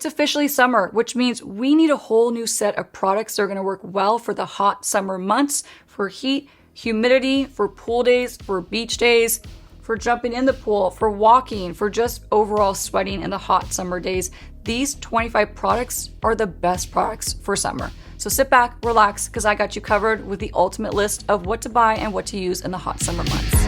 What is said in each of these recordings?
It's officially summer, which means we need a whole new set of products that are going to work well for the hot summer months, for heat, humidity, for pool days, for beach days, for jumping in the pool, for walking, for just overall sweating in the hot summer days. These 25 products are the best products for summer. So sit back, relax, because I got you covered with the ultimate list of what to buy and what to use in the hot summer months.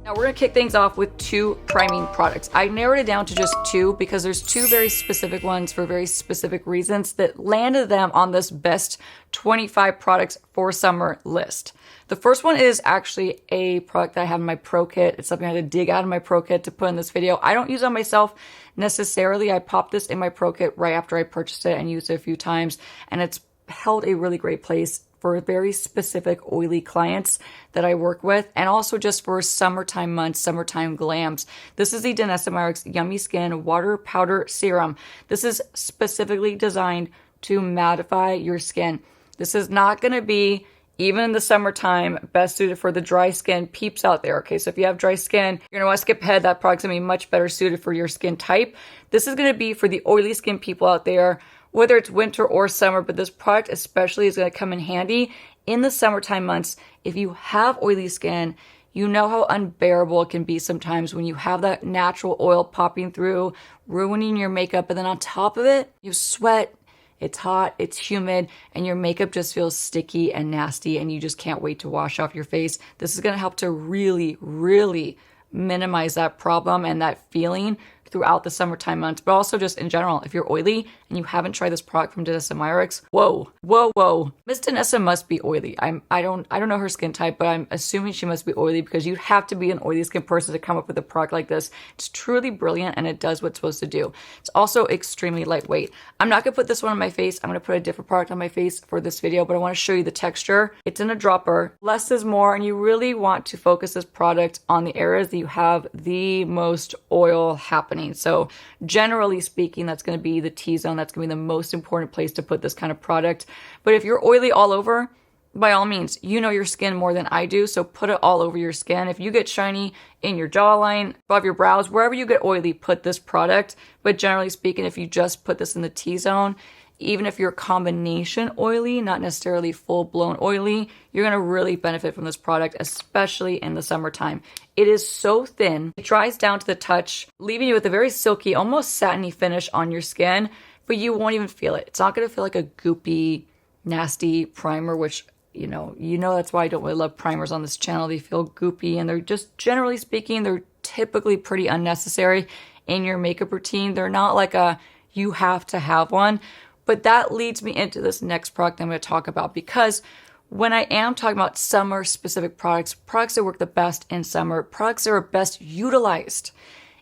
Now we're gonna kick things off with 2 priming products. I narrowed it down to just 2 because there's 2 very specific ones for very specific reasons that landed them on this best 25 products for summer list. The first one is actually a product that I have in my pro kit. It's something I had to dig out of my pro kit to put in this video. I don't use it on myself necessarily. I popped this in my pro kit right after I purchased it and used it a few times, and it's held a really great place for very specific oily clients that I work with, and also just for summertime months, summertime glams. This is the Danessa Myricks Yummy Skin Water Powder Serum. This is specifically designed to mattify your skin. This is not going to be, even in the summertime, best suited for the dry skin peeps out there. Okay, so if you have dry skin, you're going to want to skip ahead. That product's going to be much better suited for your skin type. This is going to be for the oily skin people out there, whether it's winter or summer, but this product especially is going to come in handy in the summertime months. If you have oily skin, you know how unbearable it can be sometimes when you have that natural oil popping through, ruining your makeup, and then on top of it, you sweat, it's hot, it's humid, and your makeup just feels sticky and nasty, and you just can't wait to wash off your face. This is going to help to really, really minimize that problem and that feeling throughout the summertime months, but also just in general. If you're oily and you haven't tried this product from Danessa Myricks, whoa. Miss Danessa must be oily. I don't know her skin type, but I'm assuming she must be oily because you'd have to be an oily skin person to come up with a product like this. It's truly brilliant and it does what it's supposed to do. It's also extremely lightweight. I'm not gonna put this one on my face. I'm gonna put a different product on my face for this video, but I wanna show you the texture. It's in a dropper. Less is more, and you really want to focus this product on the areas that you have the most oil happening. So generally speaking, that's going to be the T-zone. That's going to be the most important place to put this kind of product. But if you're oily all over, by all means, you know your skin more than I do, so put it all over your skin. If you get shiny in your jawline, above your brows, wherever you get oily, put this product. But generally speaking, if you just put this in the T-zone, even if you're combination oily, not necessarily full-blown oily, you're going to really benefit from this product, especially in the summertime. It is so thin, it dries down to the touch, leaving you with a very silky, almost satiny finish on your skin, but you won't even feel it. It's not going to feel like a goopy, nasty primer, which, you know that's why I don't really love primers on this channel. They feel goopy, and they're just, generally speaking, they're typically pretty unnecessary in your makeup routine. They're not like a, you have to have one. But that leads me into this next product I'm going to talk about, because when I am talking about summer specific products, products that work the best in summer, products that are best utilized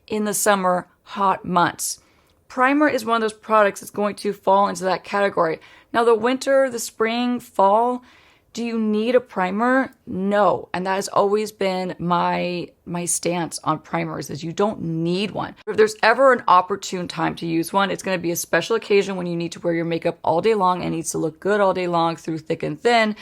in the summer hot months, primer is one of those products that's going to fall into that category. Now the winter, the spring, fall, do you need a primer? No. And that has always been my stance on primers, is you don't need one. If there's ever an opportune time to use one, it's going to be a special occasion when you need to wear your makeup all day long and needs to look good all day long through thick and thin,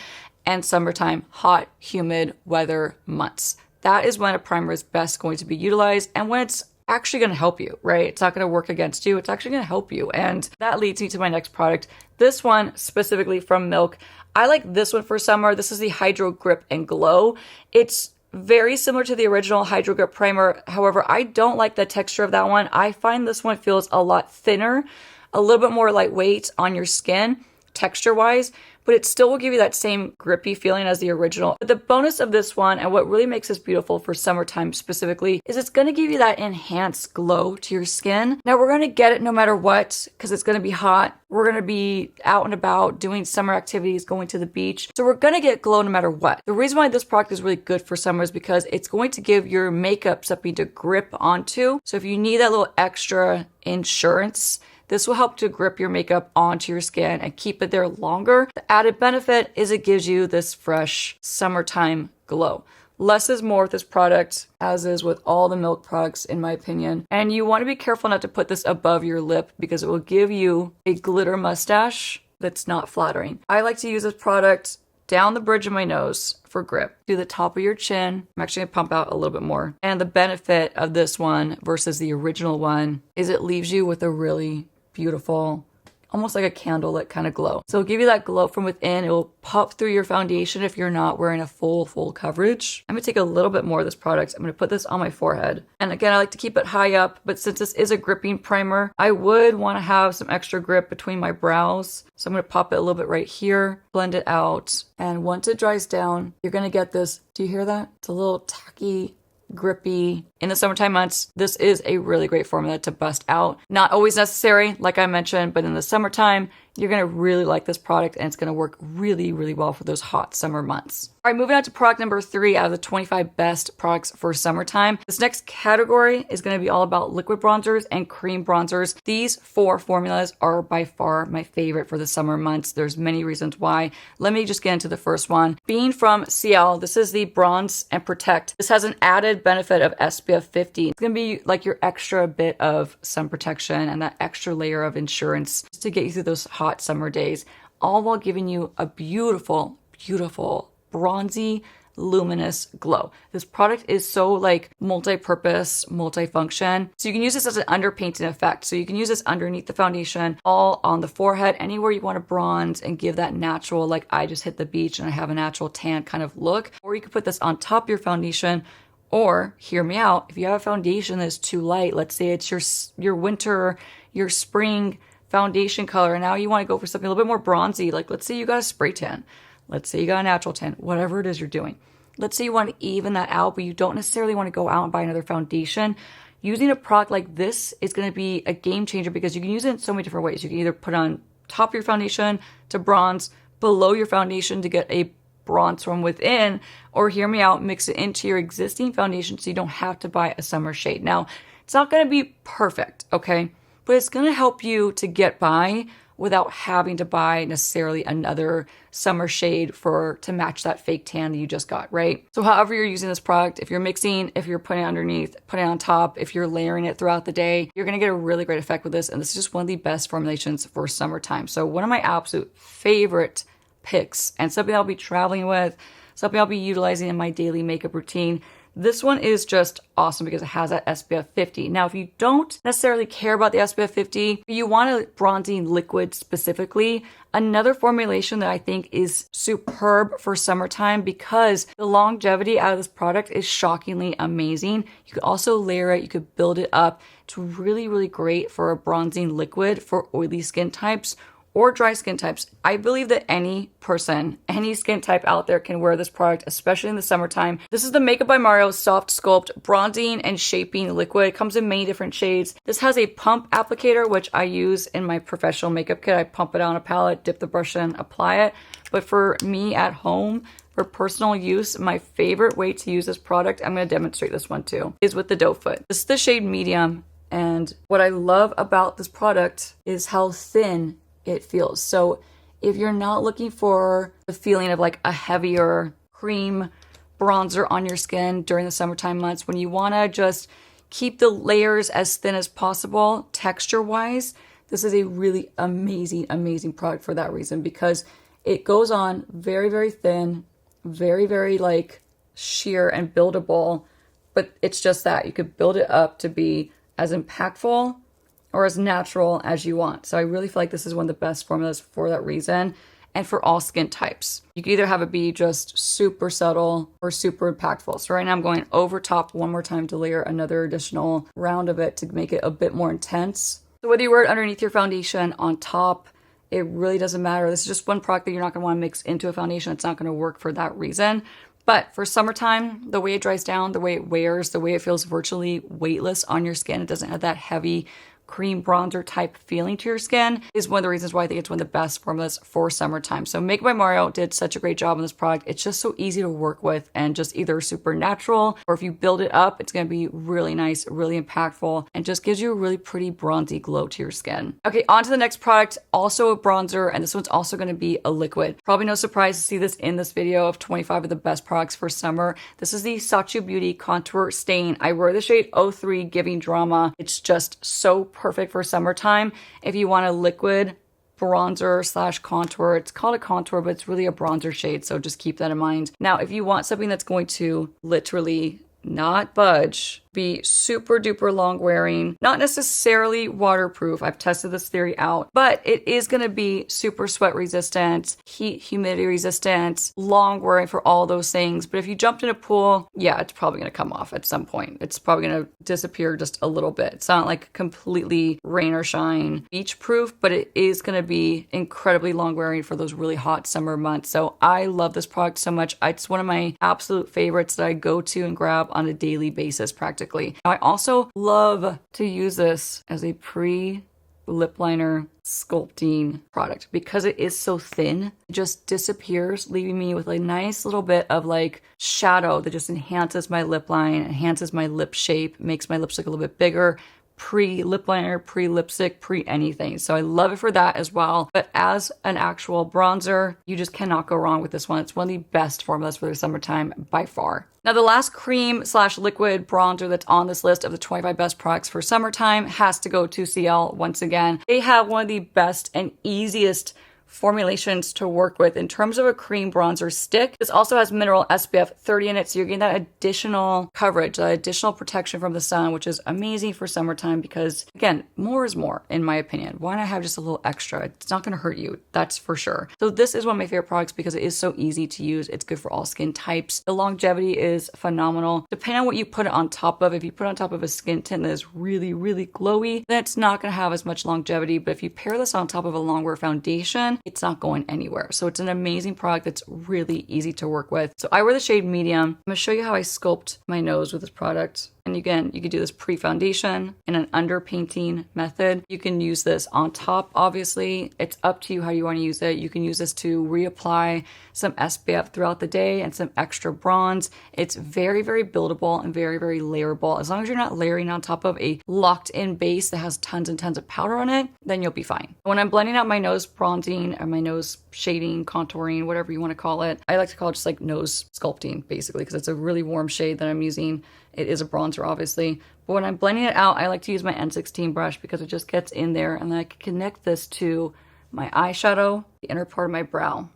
and summertime, hot, humid weather months. That is when a primer is best going to be utilized, and when it's actually going to help you, right? It's not going to work against you. It's actually going to help you. And that leads me to my next product. This one specifically from Milk. I like this one for summer. This is the Hydro Grip and Glow. It's very similar to the original Hydro Grip primer. However, I don't like the texture of that one. I find this one feels a lot thinner, a little bit more lightweight on your skin, texture-wise, but it still will give you that same grippy feeling as the original. But the bonus of this one, and what really makes this beautiful for summertime specifically, is it's going to give you that enhanced glow to your skin. Now, we're going to get it no matter what, because it's going to be hot. We're going to be out and about doing summer activities, going to the beach. So we're going to get glow no matter what. The reason why this product is really good for summer is because it's going to give your makeup something to grip onto. So if you need that little extra insurance, this will help to grip your makeup onto your skin and keep it there longer. The added benefit is it gives you this fresh summertime glow. Less is more with this product, as is with all the Milk products, in my opinion. And you want to be careful not to put this above your lip, because it will give you a glitter mustache that's not flattering. I like to use this product down the bridge of my nose for grip, to the top of your chin. I'm actually gonna pump out a little bit more. And the benefit of this one versus the original one is it leaves you with a really beautiful, almost like a candlelit kind of glow. So it'll give you that glow from within. It will pop through your foundation if you're not wearing a full coverage. I'm gonna take a little bit more of this product. I'm gonna put this on my forehead. And again, I like to keep it high up, but since this is a gripping primer, I would wanna have some extra grip between my brows. So I'm gonna pop it a little bit right here, blend it out. And once it dries down, you're gonna get this, do you hear that? It's a little tacky, grippy. In the summertime months, this is a really great formula to bust out. Not always necessary, like I mentioned, but in the summertime, you're gonna really like this product and it's gonna work really, really well for those hot summer months. All right, moving on to product number 3 out of the 25 best products for summertime. This next category is gonna be all about liquid bronzers and cream bronzers. These 4 formulas are by far my favorite for the summer months. There's many reasons why. Let me just get into the first one. Being from CL, this is the Bronze and Protect. This has an added benefit of SPF 50. It's gonna be like your extra bit of sun protection and that extra layer of insurance just to get you through those hot summer days, all while giving you a beautiful, beautiful, bronzy, luminous glow. This product is so like multi-purpose, multifunction. So you can use this as an underpainting effect. So you can use this underneath the foundation, all on the forehead, anywhere you want to bronze and give that natural, like I just hit the beach and I have a natural tan kind of look. Or you could put this on top of your foundation. Or, hear me out, if you have a foundation that's too light, let's say it's your winter, your spring foundation color, and now you want to go for something a little bit more bronzy, like let's say you got a spray tan, let's say you got a natural tan, whatever it is you're doing. Let's say you want to even that out, but you don't necessarily want to go out and buy another foundation. Using a product like this is going to be a game changer because you can use it in so many different ways. You can either put on top of your foundation to bronze, below your foundation to get a bronze from within, or hear me out, mix it into your existing foundation so you don't have to buy a summer shade. Now, it's not going to be perfect, okay? But it's going to help you to get by without having to buy necessarily another summer shade to match that fake tan that you just got, right? So however you're using this product, if you're mixing, if you're putting it underneath, putting it on top, if you're layering it throughout the day, you're going to get a really great effect with this. And this is just one of the best formulations for summertime. So one of my absolute favorite picks and something I'll be traveling with, something I'll be utilizing in my daily makeup routine. This one is just awesome because it has that SPF 50. Now, if you don't necessarily care about the SPF 50, you want a bronzing liquid specifically, another formulation that I think is superb for summertime because the longevity out of this product is shockingly amazing. You could also layer it, you could build it up. It's really, really great for a bronzing liquid for oily skin types or dry skin types. I believe that any person, any skin type out there can wear this product, especially in the summertime. This is the Makeup by Mario Soft Sculpt Bronzing and Shaping Liquid. It comes in many different shades. This has a pump applicator, which I use in my professional makeup kit. I pump it on a palette, dip the brush in, apply it. But for me at home, for personal use, my favorite way to use this product, I'm going to demonstrate this one too, is with the doe foot. This is the shade medium. And what I love about this product is how thin it feels. So if you're not looking for the feeling of like a heavier cream bronzer on your skin during the summertime months, when you want to just keep the layers as thin as possible texture wise, this is a really amazing, amazing product for that reason because it goes on very, very thin, very, very like sheer and buildable, but it's just that you could build it up to be as impactful or as natural as you want. So I really feel like this is one of the best formulas for that reason and for all skin types. You can either have it be just super subtle or super impactful. So right now I'm going over top one more time to layer another additional round of it to make it a bit more intense. So whether you wear it underneath your foundation, on top, it really doesn't matter. This is just one product that you're not going to want to mix into a foundation. It's not going to work for that reason. But for summertime, the way it dries down, the way it wears, the way it feels virtually weightless on your skin, it doesn't have that heavy cream bronzer type feeling to your skin, is one of the reasons why I think it's one of the best formulas for summertime. So Makeup by Mario did such a great job on this product. It's just so easy to work with and just either super natural, or if you build it up, it's going to be really nice, really impactful, and just gives you a really pretty bronzy glow to your skin. Okay, on to the next product, also a bronzer, and this one's also going to be a liquid. Probably no surprise to see this in this video of 25 of the best products for summer. This is the Sachi Beauty Contour Stain. I wear the shade 03 Giving Drama. It's just so perfect for summertime. If you want a liquid bronzer slash contour. It's called a contour, but it's really a bronzer shade, so just keep that in mind. Now, if you want something that's going to literally not budge, be super duper long wearing, not necessarily waterproof. I've tested this theory out, but it is going to be super sweat resistant, heat, humidity resistant, long wearing for all those things. But if you jumped in a pool, yeah, it's probably going to come off at some point. It's probably going to disappear just a little bit. It's not like completely rain or shine beach proof, but it is going to be incredibly long wearing for those really hot summer months. So I love this product so much. It's one of my absolute favorites that I go to and grab on a daily basis practically. Now, I also love to use this as a pre-lip liner sculpting product because it is so thin. It just disappears, leaving me with a nice little bit of like shadow that just enhances my lip line, enhances my lip shape, makes my lips look a little bit bigger. Pre-lip liner, pre-lipstick, pre-anything. So I love it for that as well. But as an actual bronzer, you just cannot go wrong with this one. It's one of the best formulas for the summertime by far. Now, the last cream slash liquid bronzer that's on this list of the 25 best products for summertime has to go to CL once again. They have one of the best and easiest formulations to work with in terms of a cream bronzer stick. This also has mineral SPF 30 in it, so you're getting that additional coverage, that additional protection from the sun, which is amazing for summertime because, again, more is more, in my opinion. Why not have just a little extra? It's not going to hurt you, that's for sure. So this is one of my favorite products because it is so easy to use. It's good for all skin types. The longevity is phenomenal. Depending on what you put it on top of, if you put it on top of a skin tint that is really, really glowy, then it's not going to have as much longevity. But if you pair this on top of a long wear foundation, it's not going anywhere. So it's an amazing product that's really easy to work with. So I wear the shade medium. I'm going to show you how I sculpt my nose with this product. And again, you could do this pre-foundation in an underpainting method. You can use this on top, obviously. It's up to you how you want to use it. You can use this to reapply some SPF throughout the day and some extra bronze. It's very, very buildable and very, very layerable. As long as you're not layering on top of a locked-in base that has tons and tons of powder on it, then you'll be fine. When I'm blending out my nose bronzing or my nose shading, contouring, whatever you want to call it, I like to call it just like nose sculpting, basically, because it's a really warm shade that I'm using. It is a bronzer, obviously. But when I'm blending it out, I like to use my N16 brush because it just gets in there and then I can connect this to my eyeshadow, the inner part of my brow.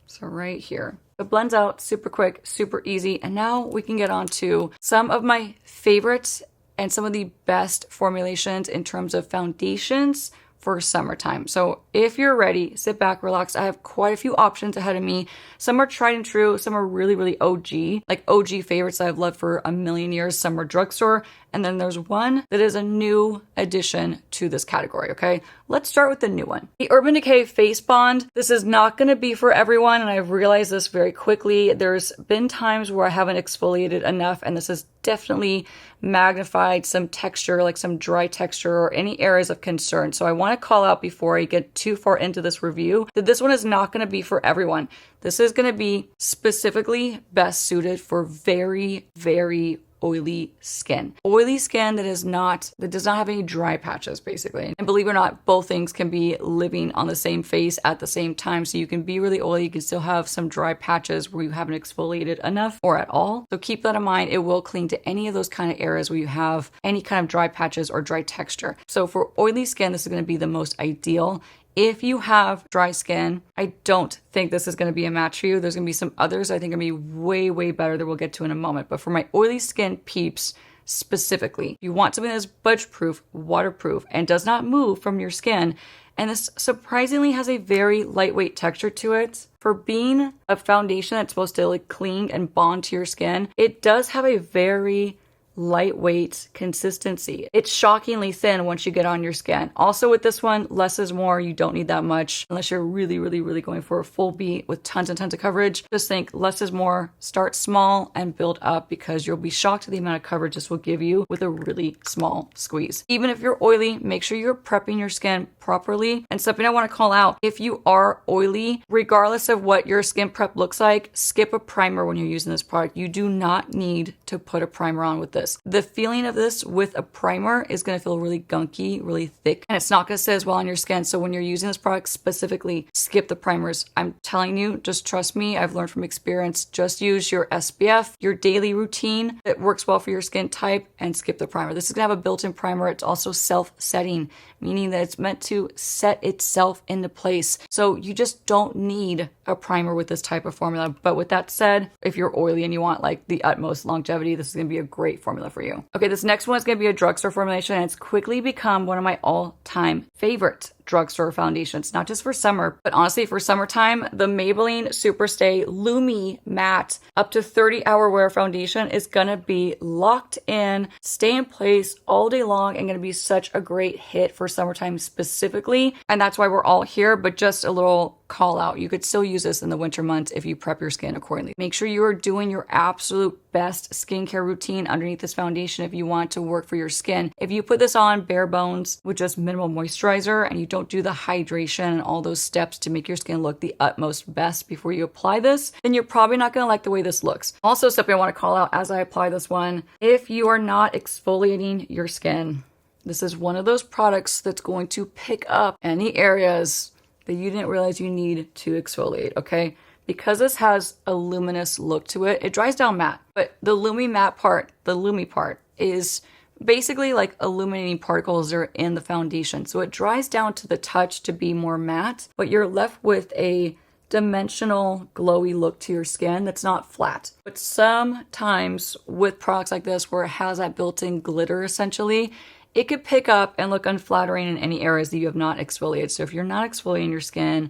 So right here. It blends out super quick, super easy. And now we can get on to some of my favorites and some of the best formulations in terms of foundations for summertime. So if you're ready, sit back, relax. I have quite a few options ahead of me. Some are tried and true. Some are really, really OG, like OG favorites that I've loved for a million years. Some are drugstore. And then there's one that is a new addition to this category, okay? Let's start with the new one. The Urban Decay Face Bond. This is not gonna be for everyone, and I've realized this very quickly. There's been times where I haven't exfoliated enough, and this has definitely magnified some texture, like some dry texture or any areas of concern. So I wanna call out before I get too far into this review that this one is not gonna be for everyone. This is gonna be specifically best suited for very, very oily skin. Oily skin that does not have any dry patches, basically. And believe it or not, both things can be living on the same face at the same time. So you can be really oily, you can still have some dry patches where you haven't exfoliated enough or at all. So keep that in mind. It will cling to any of those kind of areas where you have any kind of dry patches or dry texture. So for oily skin, this is going to be the most ideal. If you have dry skin, I don't think this is going to be a match for you. There's going to be some others I think are going to be way, way better that we'll get to in a moment. But for my oily skin peeps specifically, you want something that's budge-proof, waterproof, and does not move from your skin. And this surprisingly has a very lightweight texture to it. For being a foundation that's supposed to like cling and bond to your skin, it does have a very lightweight consistency. It's shockingly thin once you get on your skin. Also with this one, less is more. You don't need that much unless you're really, really, really going for a full beat with tons and tons of coverage. Just think less is more. Start small and build up because you'll be shocked at the amount of coverage this will give you with a really small squeeze. Even if you're oily, make sure you're prepping your skin properly. And something I want to call out, if you are oily, regardless of what your skin prep looks like, skip a primer when you're using this product. You do not need to put a primer on with this. this. The feeling of this with a primer is going to feel really gunky, really thick, and it's not going to sit as well on your skin. So when you're using this product specifically, skip the primers. I'm telling you, just trust me. I've learned from experience. Just use your SPF, your daily routine that works well for your skin type, and skip the primer. This is going to have a built-in primer. It's also self-setting, meaning that it's meant to set itself into place. So you just don't need a primer with this type of formula. But with that said, if you're oily and you want like the utmost longevity, this is going to be a great formula for you. Okay, this next one is going to be a drugstore formulation, and it's quickly become one of my all-time favorites drugstore foundations, not just for summer, but honestly for summertime. The Maybelline Superstay Lumi Matte up to 30-hour wear foundation is gonna be locked in, stay in place all day long, and gonna be such a great hit for summertime specifically. And that's why we're all here. But just a little call out, you could still use this in the winter months if you prep your skin accordingly. Make sure you are doing your absolute best skincare routine underneath this foundation if you want to work for your skin. If you put this on bare bones with just minimal moisturizer and you don't do the hydration and all those steps to make your skin look the utmost best before you apply this, then you're probably not going to like the way this looks. Also, something I want to call out as I apply this one, if you are not exfoliating your skin, this is one of those products that's going to pick up any areas that you didn't realize you need to exfoliate, okay? Because this has a luminous look to it, it dries down matte. But the Lumi matte part, the Lumi part, is basically like illuminating particles that are in the foundation. So it dries down to the touch to be more matte, but you're left with a dimensional, glowy look to your skin that's not flat. But sometimes with products like this, where it has that built-in glitter essentially, it could pick up and look unflattering in any areas that you have not exfoliated. So if you're not exfoliating your skin,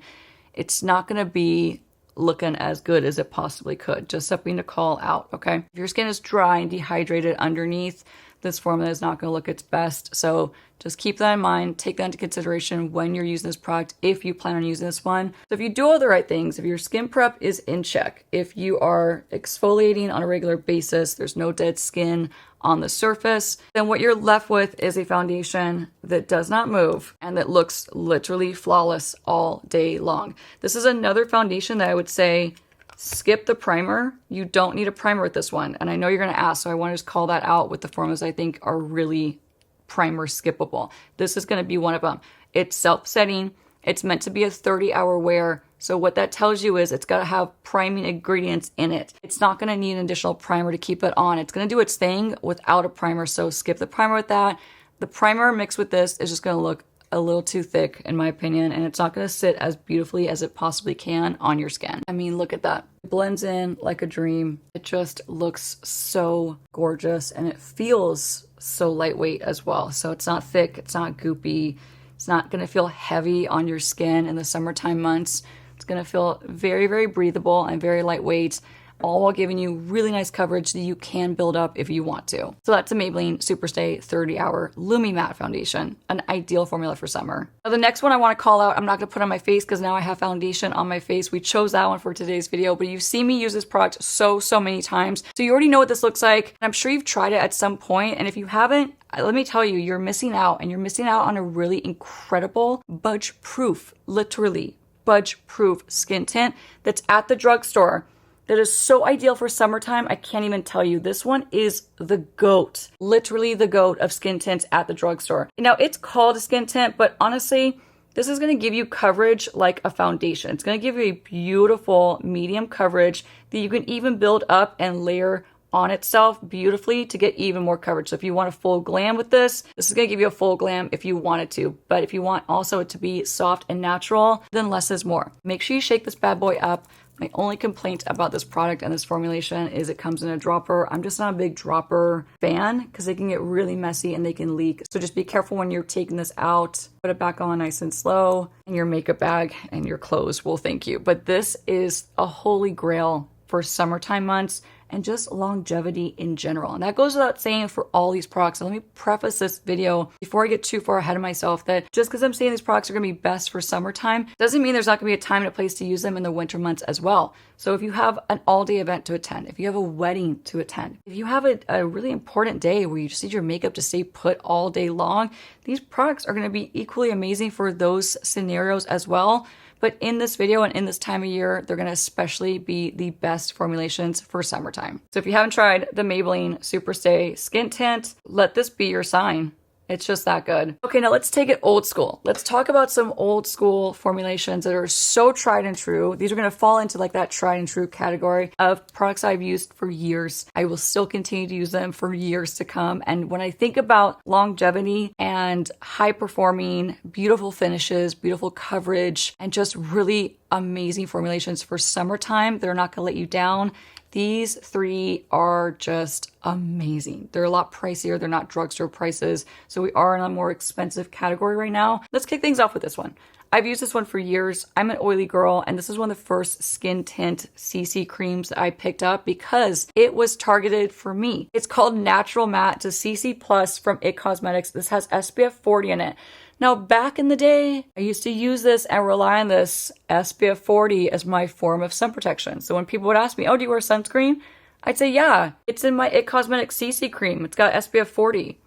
it's not going to be looking as good as it possibly could. Just something to call out, okay? If your skin is dry and dehydrated underneath, this formula is not going to look its best. So just keep that in mind. Take that into consideration when you're using this product, if you plan on using this one. So if you do all the right things, if your skin prep is in check, if you are exfoliating on a regular basis, there's no dead skin on the surface, then what you're left with is a foundation that does not move and that looks literally flawless all day long. This is another foundation that I would say skip the primer. You don't need a primer with this one. And I know you're going to ask, so I want to just call that out with the formulas I think are really primer skippable. This is going to be one of them. It's self-setting. It's meant to be a 30-hour wear. So what that tells you is it's got to have priming ingredients in it. It's not going to need an additional primer to keep it on. It's going to do its thing without a primer. So skip the primer with that. The primer mixed with this is just going to look a little too thick in my opinion, and it's not going to sit as beautifully as it possibly can on your skin. I mean, look at that. It blends in like a dream. It just looks so gorgeous and it feels so lightweight as well. So it's not thick, it's not goopy, it's not going to feel heavy on your skin in the summertime months. It's going to feel very, very breathable and very lightweight, all while giving you really nice coverage that you can build up if you want to. So that's a Maybelline Superstay 30-Hour Lumi Matte Foundation, an ideal formula for summer. Now the next one I want to call out, I'm not going to put on my face because now I have foundation on my face. We chose that one for today's video, but you've seen me use this product so many times. So you already know what this looks like. And I'm sure you've tried it at some point. And if you haven't, let me tell you, you're missing out, and you're missing out on a really incredible budge-proof, literally budge-proof skin tint that's at the drugstore. That is so ideal for summertime. I can't even tell you. This one is the GOAT. Literally the GOAT of skin tints at the drugstore. Now, it's called a skin tint, but honestly, this is going to give you coverage like a foundation. It's going to give you a beautiful medium coverage that you can even build up and layer on itself beautifully to get even more coverage. So if you want a full glam with this, this is going to give you a full glam if you want it to. But if you want also it to be soft and natural, then less is more. Make sure you shake this bad boy up. My only complaint about this product and this formulation is it comes in a dropper. I'm just not a big dropper fan because they can get really messy and they can leak. So just be careful when you're taking this out. Put it back on nice and slow, and your makeup bag and your clothes will thank you. But this is a holy grail for summertime months and just longevity in general. And that goes without saying for all these products. So let me preface this video before I get too far ahead of myself that just because I'm saying these products are gonna be best for summertime, doesn't mean there's not gonna be a time and a place to use them in the winter months as well. So if you have an all-day event to attend, if you have a wedding to attend, if you have a really important day where you just need your makeup to stay put all day long, these products are gonna be equally amazing for those scenarios as well. but in this video and in this time of year, they're going to especially be the best formulations for summertime. So if you haven't tried the Maybelline Superstay Skin Tint, let this be your sign. It's just that good. Okay, now let's take it old school. Let's talk about some old school formulations that are so tried and true. These are going to fall into like that tried and true category of products I've used for years. I will still continue to use them for years to come. And when I think about longevity and high performing, beautiful finishes, beautiful coverage, and just really amazing formulations for summertime, they're not going to let you down. These three are just amazing. They're a lot pricier. They're not drugstore prices. So we are in a more expensive category right now. Let's kick things off with this one. I've used this one for years. I'm an oily girl, and this is one of the first skin tint CC creams that I picked up because it was targeted for me. It's called Natural Matte to CC Plus from IT Cosmetics. This has SPF 40 in it. Now, back in the day, I used to use this and rely on this SPF 40 as my form of sun protection. So when people would ask me, oh, do you wear sunscreen? I'd say, yeah, it's in my IT Cosmetics CC cream. It's got SPF 40.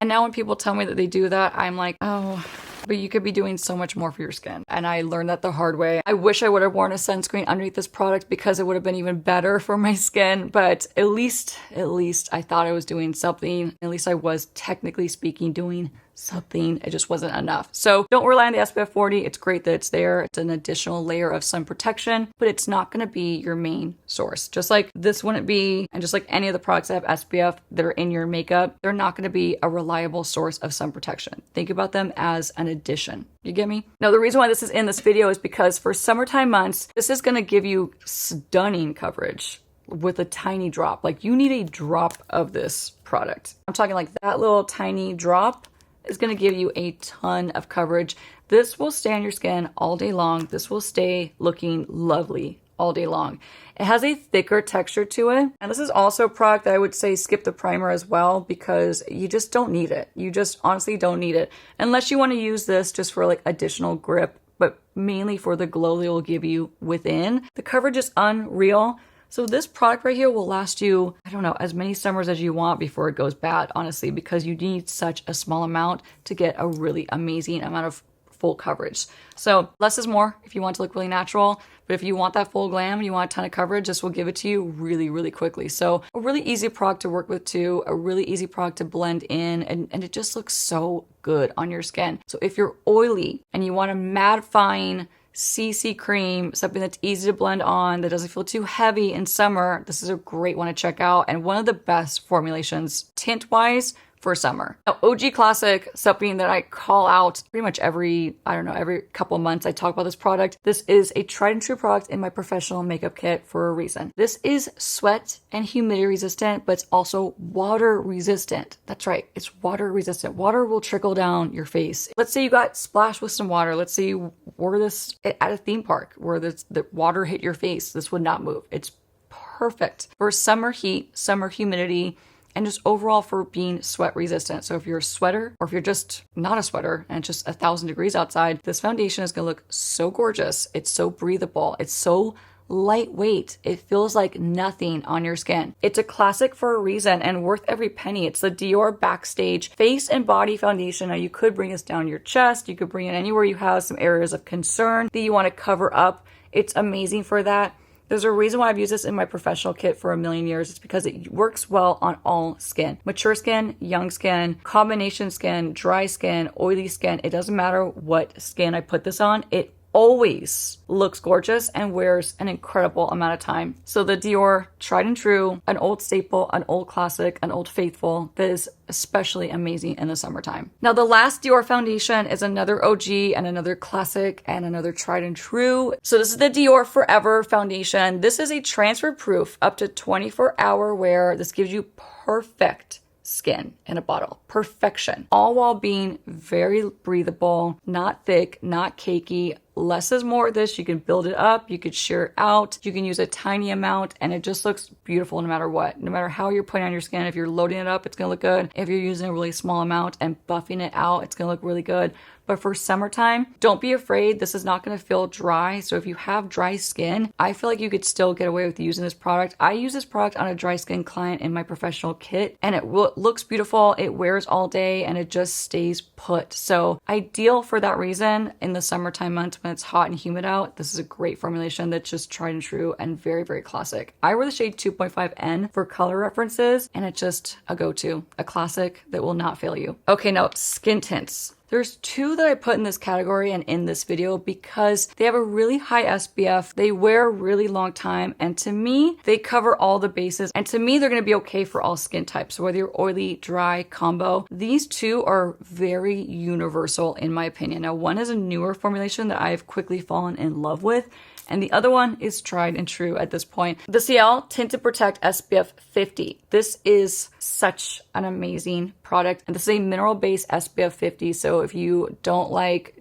And now when people tell me that they do that, I'm like, oh, but you could be doing so much more for your skin. And I learned that the hard way. I wish I would have worn a sunscreen underneath this product because it would have been even better for my skin. But at least I thought I was doing something. At least I was technically speaking doing something. It just wasn't enough. So don't rely on the SPF 40. It's great that it's there. It's an additional layer of sun protection, but it's not going to be your main source. Just like this wouldn't be, and just like any of the products that have SPF that are in your makeup, they're not going to be a reliable source of sun protection. Think about them as an addition. You get me? Now, the reason why this is in this video is because for summertime months, this is going to give you stunning coverage with a tiny drop. Like you need a drop of this product. I'm talking like that little tiny drop is going to give you a ton of coverage. This will stay on your skin all day long. This will stay looking lovely all day long. It has a thicker texture to it. And this is also a product that I would say skip the primer as well because you just don't need it. You just honestly don't need it. Unless you want to use this just for like additional grip, but mainly for the glow that it will give you within. The coverage is unreal. So this product right here will last you, I don't know, as many summers as you want before it goes bad, honestly, because you need such a small amount to get a really amazing amount of full coverage. So less is more if you want to look really natural, but if you want that full glam and you want a ton of coverage, this will give it to you really, really quickly. So a really easy product to work with too, a really easy product to blend in, and it just looks so good on your skin. So if you're oily and you want a mattifying CC cream, something that's easy to blend on, that doesn't feel too heavy in summer, this is a great one to check out and one of the best formulations tint-wise for summer. Now, OG Classic, something that I call out pretty much every couple of months I talk about this product. This is a tried and true product in my professional makeup kit for a reason. This is sweat and humidity resistant, but it's also water resistant. That's right, it's water resistant. Water will trickle down your face. Let's say you got splashed with some water. Let's say you wore this at a theme park where the water hit your face. This would not move. It's perfect for summer heat, summer humidity, and just overall for being sweat resistant. So if you're a sweater or if you're just not a sweater and it's just 1,000 degrees outside, this foundation is gonna look so gorgeous. It's so breathable. It's so lightweight. It feels like nothing on your skin. It's a classic for a reason and worth every penny. It's the Dior Backstage Face and Body Foundation. Now you could bring this down your chest. You could bring it anywhere you have some areas of concern that you want to cover up. It's amazing for that. There's a reason why I've used this in my professional kit for a million years. It's because it works well on all skin. Mature skin, young skin, combination skin, dry skin, oily skin. It doesn't matter what skin I put this on. It always looks gorgeous and wears an incredible amount of time. So the Dior tried and true, an old staple, an old classic, an old faithful that is especially amazing in the summertime. Now the last Dior foundation is another OG and another classic and another tried and true. So this is the Dior Forever foundation. This is a transfer proof up to 24-hour wear. This gives you perfect skin in a bottle. Perfection. All while being very breathable, not thick, not cakey. Less is more of this. You can build it up, you could shear it out, you can use a tiny amount, and it just looks beautiful no matter what. No matter how you're putting on your skin, if you're loading it up, it's gonna look good. If you're using a really small amount and buffing it out, it's gonna look really good. But for summertime, don't be afraid. This is not going to feel dry. So if you have dry skin, I feel like you could still get away with using this product. I use this product on a dry skin client in my professional kit, and it looks beautiful. It wears all day and it just stays put. So ideal for that reason in the summertime months when it's hot and humid out, this is a great formulation that's just tried and true and very, very classic. I wear the shade 2.5N for color references, and it's just a go-to, a classic that will not fail you. Okay, now skin tints. There's two that I put in this category and in this video because they have a really high SPF, they wear a really long time, and to me, they cover all the bases, and to me, they're gonna be okay for all skin types. So whether you're oily, dry, combo, these two are very universal in my opinion. Now, one is a newer formulation that I've quickly fallen in love with, and the other one is tried and true at this point. The Ciel Tint to Protect SPF 50. This is such an amazing product. And this is a mineral-based SPF 50. So if you don't like,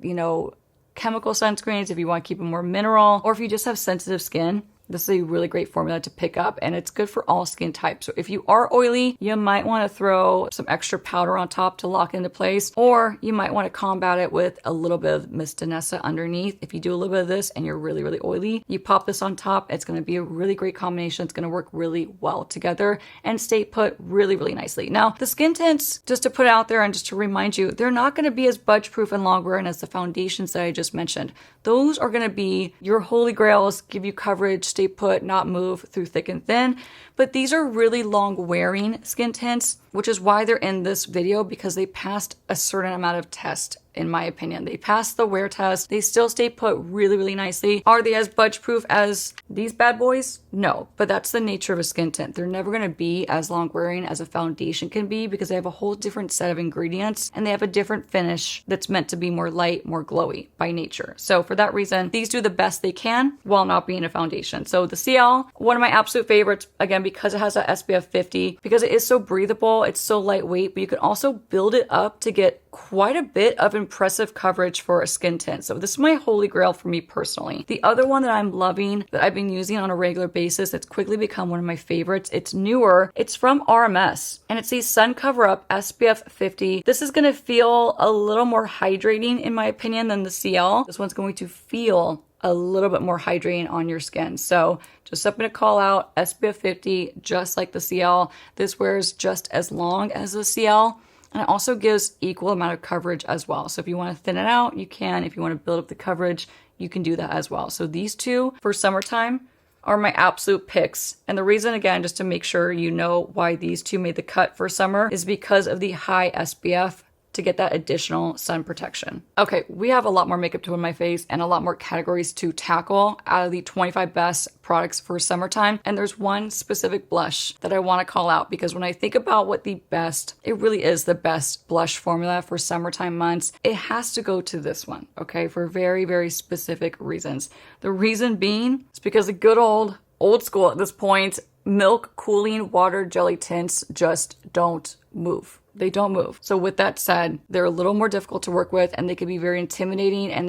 chemical sunscreens, if you want to keep them more mineral, or if you just have sensitive skin, this is a really great formula to pick up, and it's good for all skin types. So if you are oily, you might want to throw some extra powder on top to lock into place, or you might want to combat it with a little bit of Miss Danessa underneath. If you do a little bit of this and you're really, really oily, you pop this on top. It's going to be a really great combination. It's going to work really well together and stay put really, really nicely. Now, the skin tints, just to put it out there and just to remind you, they're not going to be as budge proof and long wearing as the foundations that I just mentioned. Those are going to be your holy grails, give you coverage, stay put, not move through thick and thin. But these are really long wearing skin tints, which is why they're in this video, because they passed a certain amount of test. In my opinion, they passed the wear test. They still stay put really, really nicely. Are they as budge proof as these bad boys? No, but that's the nature of a skin tint. They're never going to be as long wearing as a foundation can be because they have a whole different set of ingredients and they have a different finish that's meant to be more light, more glowy by nature. So for that reason, these do the best they can while not being a foundation. So the Ciel, one of my absolute favorites, again, because it has that SPF 50, because it is so breathable, it's so lightweight, but you can also build it up to get quite a bit of impressive coverage for a skin tint. So this is my holy grail for me personally. The other one that I'm loving, that I've been using on a regular basis, it's quickly become one of my favorites. It's newer. It's from RMS and it's a Sun Cover Up SPF 50. This is going to feel a little more hydrating in my opinion than the Ciel. This one's going to feel a little bit more hydrating on your skin. So just something to call out, SPF 50, just like the Ciel. This wears just as long as the Ciel. And it also gives equal amount of coverage as well. So if you want to thin it out, you can. If you want to build up the coverage, you can do that as well. So these two for summertime are my absolute picks. And the reason, again, just to make sure you know why these two made the cut for summer, is because of the high SPF to get that additional sun protection. Okay, we have a lot more makeup to put on my face and a lot more categories to tackle out of the 25 best products for summertime. And there's one specific blush that I want to call out because when I think about what the best, it really is the best blush formula for summertime months, it has to go to this one, okay, for very, very specific reasons. The reason being is because the good old school at this point, milk cooling water jelly tints just don't move. They don't move. So with that said, they're a little more difficult to work with and they can be very intimidating and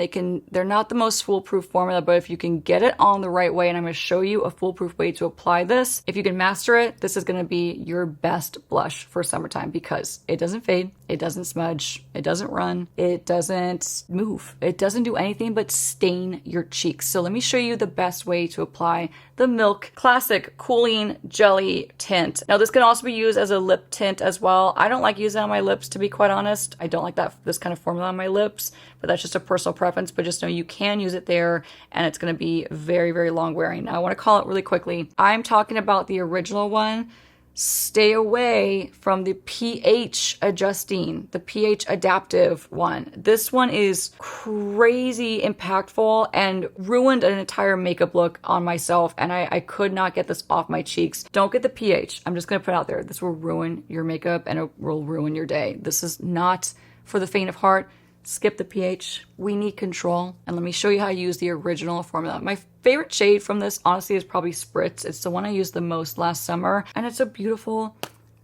they're not the most foolproof formula, but if you can get it on the right way, and I'm going to show you a foolproof way to apply this, if you can master it, this is going to be your best blush for summertime because it doesn't fade, it doesn't smudge, it doesn't run, it doesn't move, it doesn't do anything but stain your cheeks. So let me show you the best way to apply the Milk Classic Cooling Jelly Tint. Now this can also be used as a lip tint as well. I don't like using it on my lips, to be quite honest. I don't like this kind of formula on my lips, but that's just a personal preference. But just know you can use it there and it's going to be very, very long wearing. Now I want to call it really quickly. I'm talking about the original one. Stay away from the pH adjusting, the pH adaptive one. This one is crazy impactful and ruined an entire makeup look on myself, and I could not get this off my cheeks. Don't get the pH. I'm just going to put it out there. This will ruin your makeup and it will ruin your day. This is not for the faint of heart. Skip the pH. We need control. And let me show you how to use the original formula. My favorite shade from this, honestly, is probably Spritz. It's the one I used the most last summer. And it's a beautiful,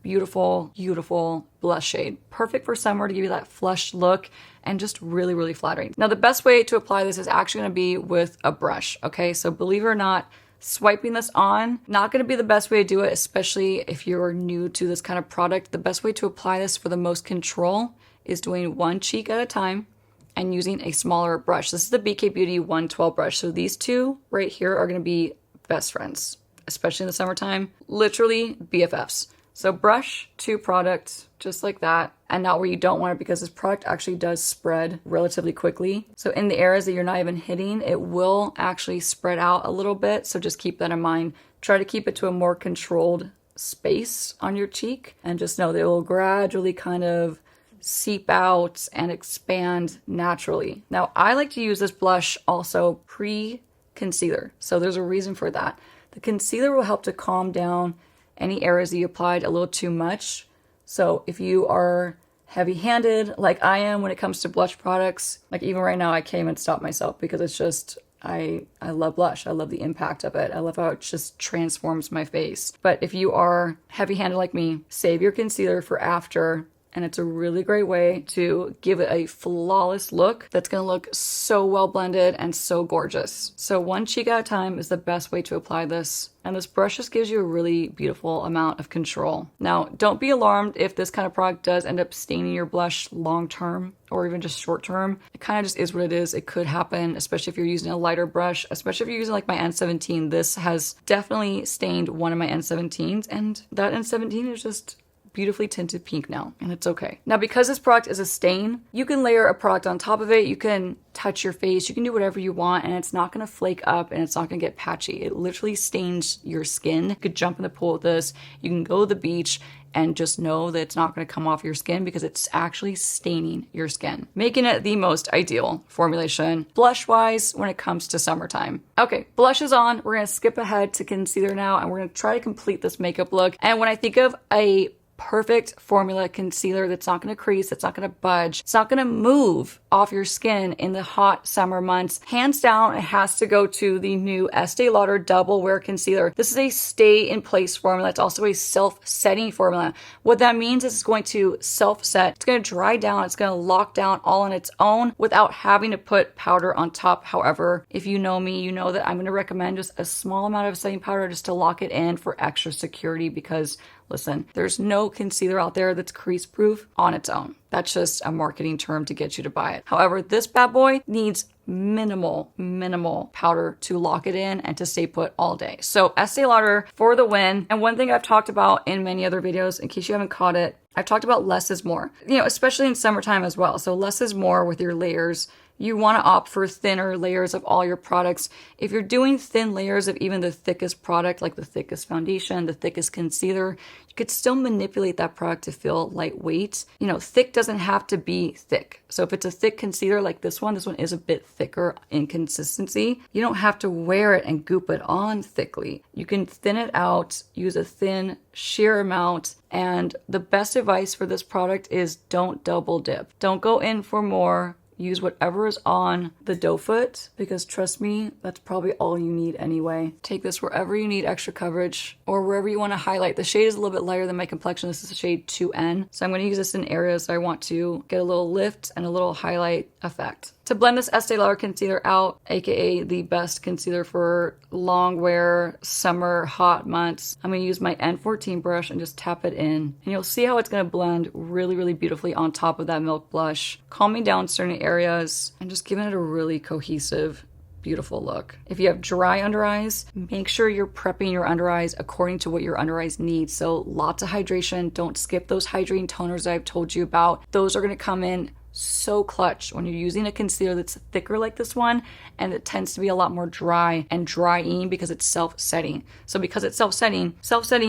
beautiful, beautiful blush shade. Perfect for summer to give you that flushed look and just really, really flattering. Now, the best way to apply this is actually going to be with a brush. Okay, so believe it or not, swiping this on, not going to be the best way to do it, especially if you're new to this kind of product. The best way to apply this for the most control is doing one cheek at a time and using a smaller brush. This is the BK Beauty 112 brush. So these two right here are going to be best friends, especially in the summertime. Literally BFFs. So brush to product just like that, and not where you don't want it, because this product actually does spread relatively quickly. So in the areas that you're not even hitting, it will actually spread out a little bit. So just keep that in mind. Try to keep it to a more controlled space on your cheek, and just know that it will gradually kind of seep out and expand naturally. Now, I like to use this blush also pre-concealer. So there's a reason for that. The concealer will help to calm down any areas that you applied a little too much. So if you are heavy-handed like I am when it comes to blush products, like even right now I can't even stop myself, because it's just, I love blush. I love the impact of it. I love how it just transforms my face. But if you are heavy-handed like me, save your concealer for after. And it's a really great way to give it a flawless look that's going to look so well blended and so gorgeous. So one cheek at a time is the best way to apply this. And this brush just gives you a really beautiful amount of control. Now, don't be alarmed if this kind of product does end up staining your blush long term or even just short term. It kind of just is what it is. It could happen, especially if you're using a lighter brush, especially if you're using like my N17. This has definitely stained one of my N17s, and that N17 is just beautifully tinted pink now, and it's okay. Now, because this product is a stain, you can layer a product on top of it, you can touch your face, you can do whatever you want, and it's not gonna flake up and it's not gonna get patchy. It literally stains your skin. You could jump in the pool with this, you can go to the beach, and just know that it's not going to come off your skin, because it's actually staining your skin, making it the most ideal formulation blush-wise when it comes to summertime. Okay, blush is on. We're going to skip ahead to concealer now, and we're going to try to complete this makeup look. And when I think of a perfect formula concealer that's not going to crease, that's not going to budge, it's not going to move off your skin in the hot summer months, hands down, it has to go to the new Estee Lauder Double Wear Concealer. This is a stay in place formula. It's also a self-setting formula. What that means is it's going to self-set. It's going to dry down. It's going to lock down all on its own without having to put powder on top. However, if you know me, you know that I'm going to recommend just a small amount of setting powder just to lock it in for extra security, because listen, there's no concealer out there that's crease proof on its own. That's just a marketing term to get you to buy it. However, this bad boy needs minimal powder to lock it in and to stay put all day. So Estee Lauder for the win. And one thing I've talked about in many other videos, in case you haven't caught it, I've talked about less is more, especially in summertime as well. So less is more with your layers. You want to opt for thinner layers of all your products. If you're doing thin layers of even the thickest product, like the thickest foundation, the thickest concealer, you could still manipulate that product to feel lightweight. Thick doesn't have to be thick. So if it's a thick concealer like this one is a bit thicker in consistency. You don't have to wear it and goop it on thickly. You can thin it out, use a thin, sheer amount. And the best advice for this product is don't double dip. Don't go in for more. Use whatever is on the doe foot, because trust me, that's probably all you need anyway. Take this wherever you need extra coverage or wherever you want to highlight. The shade is a little bit lighter than my complexion. This is a shade 2N. So I'm going to use this in areas I want to get a little lift and a little highlight effect. To blend this Estee Lauder concealer out, aka the best concealer for long wear, summer, hot months, I'm going to use my N14 brush and just tap it in. And you'll see how it's going to blend really beautifully on top of that milk blush, calming down certain areas and just giving it a really cohesive, beautiful look. If you have dry under eyes, make sure you're prepping your under eyes according to what your under eyes need. So lots of hydration. Don't skip those hydrating toners that I've told you about. Those are going to come in so clutch when you're using a concealer that's thicker like this one, and it tends to be a lot more dry and drying because it's self-setting. So because it's self-setting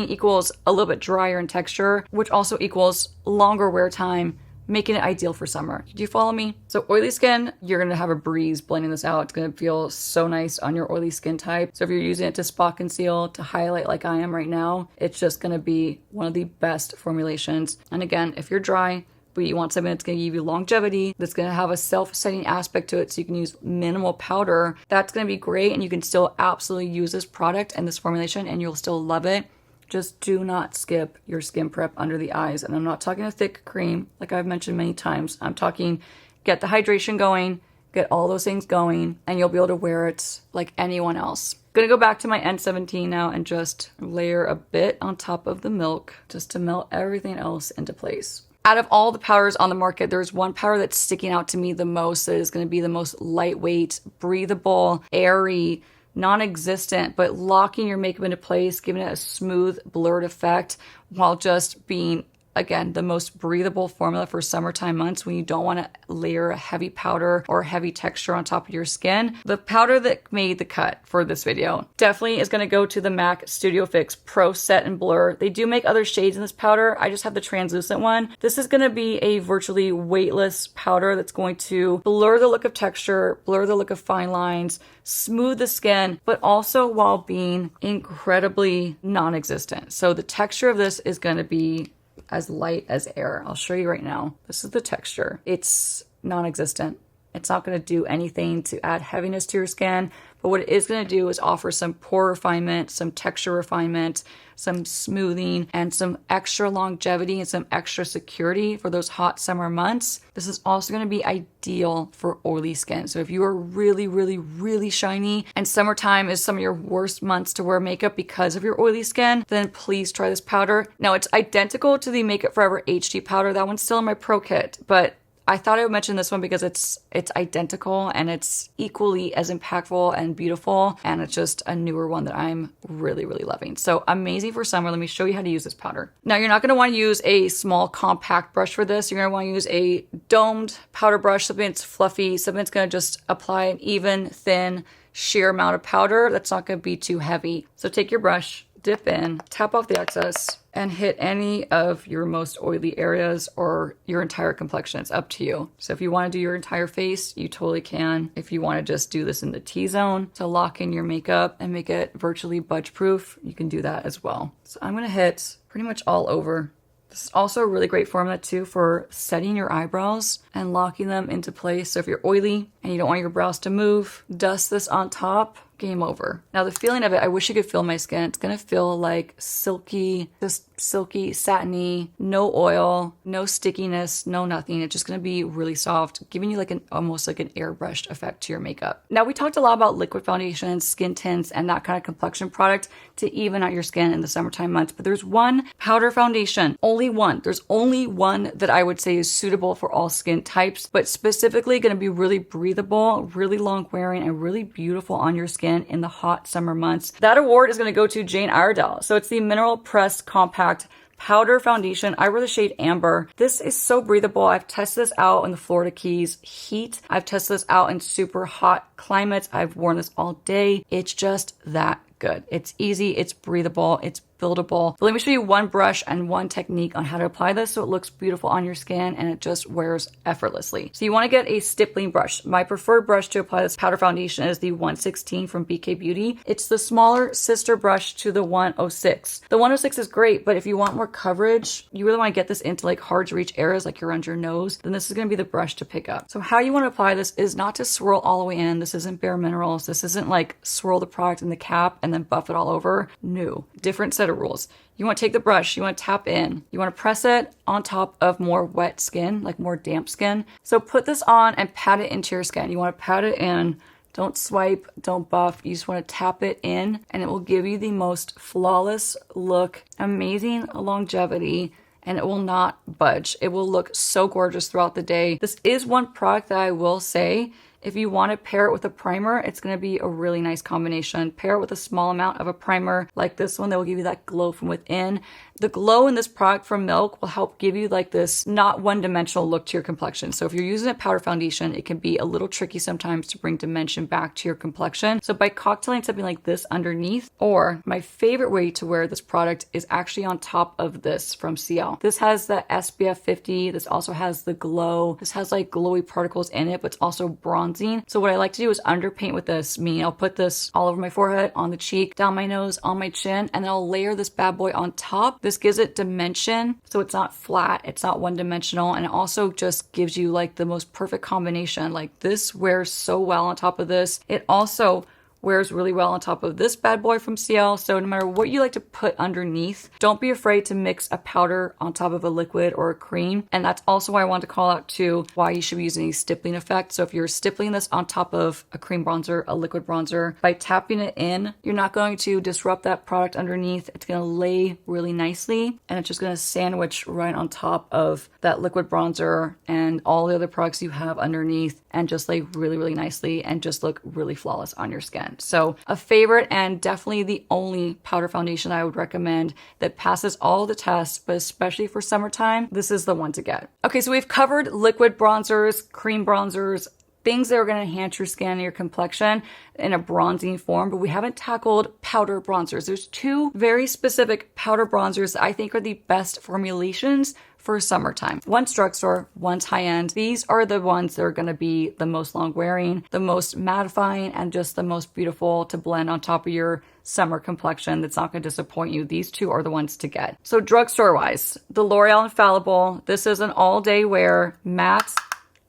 equals a little bit drier in texture, which also equals longer wear time, making it ideal for summer. Do you follow me? So oily skin, you're gonna have a breeze blending this out. It's gonna feel so nice on your oily skin type. So if you're using it to spot conceal, to highlight like I am right now, it's just gonna be one of the best formulations. And again, if you're dry, but you want something that's going to give you longevity, that's going to have a self-setting aspect to it so you can use minimal powder, that's going to be great, and you can still absolutely use this product and this formulation and you'll still love it. Just do not skip your skin prep under the eyes. And I'm not talking a thick cream like I've mentioned many times. I'm talking get the hydration going, get all those things going, and you'll be able to wear it like anyone else. Gonna go back to my N17 now and just layer a bit on top of the milk just to melt everything else into place. Out of all the powders on the market, there's one powder that's sticking out to me the most that is going to be the most lightweight, breathable, airy, non-existent, but locking your makeup into place, giving it a smooth, blurred effect while just being, again, the most breathable formula for summertime months when you don't want to layer a heavy powder or heavy texture on top of your skin. The powder that made the cut for this video definitely is going to go to the MAC Studio Fix Pro Set and Blur. They do make other shades in this powder. I just have the translucent one. This is going to be a virtually weightless powder that's going to blur the look of texture, blur the look of fine lines, smooth the skin, but also while being incredibly non-existent. So the texture of this is going to be as light as air. I'll show you right now. This is the texture. It's non-existent. It's not going to do anything to add heaviness to your skin, but what it is going to do is offer some pore refinement, some texture refinement, some smoothing, and some extra longevity and some extra security for those hot summer months. This is also going to be ideal for oily skin. So if you are really, really, really shiny and summertime is some of your worst months to wear makeup because of your oily skin, then please try this powder. Now, it's identical to the Makeup Forever HD powder. That one's still in my pro kit, but I thought I would mention this one because it's identical and it's equally as impactful and beautiful, and it's just a newer one that I'm really, really loving. So amazing for summer. Let me show you how to use this powder. Now, you're not going to want to use a small compact brush for this. You're going to want to use a domed powder brush, something that's fluffy, something that's going to just apply an even, thin, sheer amount of powder that's not going to be too heavy. So take your brush, dip in, tap off the excess, and hit any of your most oily areas or your entire complexion. It's up to you. So if you want to do your entire face, you totally can. If you want to just do this in the T-zone to lock in your makeup and make it virtually budge proof, you can do that as well. So I'm going to hit pretty much all over. This is also a really great formula too for setting your eyebrows and locking them into place. So if you're oily and you don't want your brows to move, dust this on top, game over. Now the feeling of it, I wish you could feel my skin. It's gonna feel like silky, just silky, satiny, no oil, no stickiness, no nothing. It's just gonna be really soft, giving you like almost like an airbrushed effect to your makeup. Now we talked a lot about liquid foundations, skin tints, and that kind of complexion product to even out your skin in the summertime months. But there's one powder foundation, only one. There's only one that I would say is suitable for all skin types, but specifically gonna be really breathable, really long wearing, and really beautiful on your skin in the hot summer months. That award is going to go to Jane Iredale. So it's the Mineral Press Compact Powder Foundation. I wear the shade Amber. This is so breathable. I've tested this out in the Florida Keys heat. I've tested this out in super hot climates. I've worn this all day. It's just that good. It's easy, it's breathable, it's buildable. But let me show you one brush and one technique on how to apply this so it looks beautiful on your skin and it just wears effortlessly. So you want to get a stippling brush. My preferred brush to apply this powder foundation is the 116 from BK Beauty. It's the smaller sister brush to the 106. The 106 is great, but if you want more coverage, you really want to get this into like hard to reach areas like around your nose, then this is going to be the brush to pick up. So how you want to apply this is not to swirl all the way in. This isn't Bare Minerals. This isn't like swirl the product in the cap and then buff it all over. No, different set of rules. You want to take the brush, you want to tap in, you want to press it on top of more wet skin, like more damp skin. So put this on and pat it into your skin. You want to pat it in. Don't swipe, don't buff. You just want to tap it in and it will give you the most flawless look, amazing longevity, and it will not budge. It will look so gorgeous throughout the day. This is one product that I will say, if you want to pair it with a primer, it's going to be a really nice combination. Pair it with a small amount of a primer like this one that will give you that glow from within. The glow in this product from Milk will help give you like this not one-dimensional look to your complexion. So if you're using a powder foundation, it can be a little tricky sometimes to bring dimension back to your complexion. So by cocktailing something like this underneath, or my favorite way to wear this product is actually on top of this from CL. This has the SPF 50. This also has the glow. This has like glowy particles in it, but it's also bronzing. So what I like to do is underpaint with this, meaning I'll put this all over my forehead, on the cheek, down my nose, on my chin, and then I'll layer this bad boy on top. This gives it dimension, so it's not flat, it's not one-dimensional, and it also just gives you like the most perfect combination. Like this wears so well on top of this. It also wears really well on top of this bad boy from CL. So no matter what you like to put underneath, don't be afraid to mix a powder on top of a liquid or a cream. And that's also why I want to call out too why you should be using a stippling effect. So if you're stippling this on top of a cream bronzer, a liquid bronzer, by tapping it in, you're not going to disrupt that product underneath. It's going to lay really nicely and it's just going to sandwich right on top of that liquid bronzer and all the other products you have underneath and just lay really, really nicely and just look really flawless on your skin. again. So a favorite and definitely the only powder foundation I would recommend that passes all the tests, but especially for summertime, this is the one to get. Okay, so we've covered liquid bronzers, cream bronzers, things that are going to enhance your skin and your complexion in a bronzing form, but we haven't tackled powder bronzers. There's two very specific powder bronzers that I think are the best formulations for summertime. One's drugstore, one's high-end. These are the ones that are going to be the most long-wearing, the most mattifying, and just the most beautiful to blend on top of your summer complexion that's not going to disappoint you. These two are the ones to get. So drugstore-wise, the L'Oreal Infallible. This is an all-day wear matte